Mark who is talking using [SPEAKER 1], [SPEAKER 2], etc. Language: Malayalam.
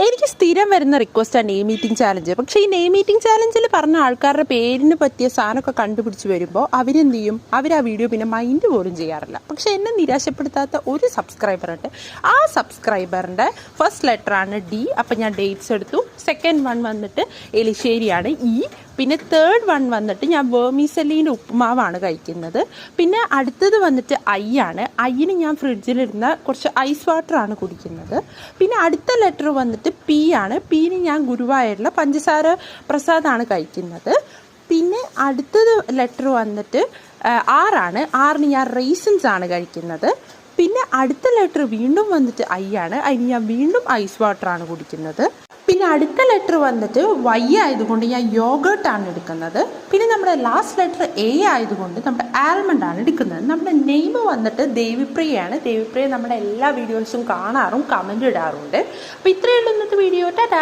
[SPEAKER 1] എനിക്ക് സ്ഥിരം വരുന്ന റിക്വസ്റ്റാണ് നെയിം മീറ്റിംഗ് ചാലഞ്ച്. പക്ഷേ ഈ നെയിം മീറ്റിംഗ് ചാലഞ്ചിൽ പറഞ്ഞ ആൾക്കാരുടെ പേരിന് പറ്റിയ സാധനമൊക്കെ കണ്ടുപിടിച്ച് വരുമ്പോൾ അവരെന്ത് ചെയ്യും? അവർ ആ വീഡിയോ പിന്നെ മൈൻഡ് പോലും ചെയ്യാറില്ല. പക്ഷേ എന്നെ നിരാശപ്പെടുത്താത്ത ഒരു സബ്സ്ക്രൈബറുണ്ട്. ആ സബ്സ്ക്രൈബറിൻ്റെ ഫസ്റ്റ് ലെറ്ററാണ് ഡി. അപ്പം ഞാൻ ഡേറ്റ്സ് എടുത്തു. സെക്കൻഡ് വൺ വന്നിട്ട് എലിശ്ശേരിയാണ് ഇ. പിന്നെ തേർഡ് വൺ വന്നിട്ട് ഞാൻ വേർമീസെല്ലിൻ്റെ ഉപ്പുമാവാണ് കഴിക്കുന്നത്. പിന്നെ അടുത്തത് വന്നിട്ട് ഐ ആണ്. ഐന് ഞാൻ ഫ്രിഡ്ജിലിരുന്ന കുറച്ച് ഐസ് വാട്ടറാണ് കുടിക്കുന്നത്. പിന്നെ അടുത്ത ലെറ്റർ വന്നിട്ട് പി ആണ്. പീന് ഞാൻ ഗുരുവായൂരിലെ പഞ്ചസാര പ്രസാദമാണ് കഴിക്കുന്നത്. പിന്നെ അടുത്തത് ലെറ്റർ വന്നിട്ട് ആറാണ്. ആറിന് ഞാൻ റേസിൻസ് ആണ് കഴിക്കുന്നത്. പിന്നെ അടുത്ത ലെറ്റർ വീണ്ടും വന്നിട്ട് ഐ ആണ്. അതിന് ഞാൻ വീണ്ടും ഐസ് വാട്ടറാണ് കുടിക്കുന്നത്. പിന്നെ അടുത്ത ലെറ്റർ വന്നിട്ട് വൈ ആയതുകൊണ്ട് ഞാൻ യോഗേർട്ടാണ് എടുക്കുന്നത്. പിന്നെ നമ്മുടെ ലാസ്റ്റ് ലെറ്റർ എ ആയതുകൊണ്ട് നമ്മുടെ ആൽമണ്ട് ആണ് എടുക്കുന്നത്. നമ്മുടെ നെയിം വന്നിട്ട് ദേവിപ്രിയയാണ്. ദേവിപ്രിയ നമ്മുടെ എല്ലാ വീഡിയോസും കാണാറും കമൻറ്റ് ഇടാറുണ്ട്. അപ്പോൾ ഇത്രയുള്ള ഇന്നത്തെ വീഡിയോ. ടാറ്റാ.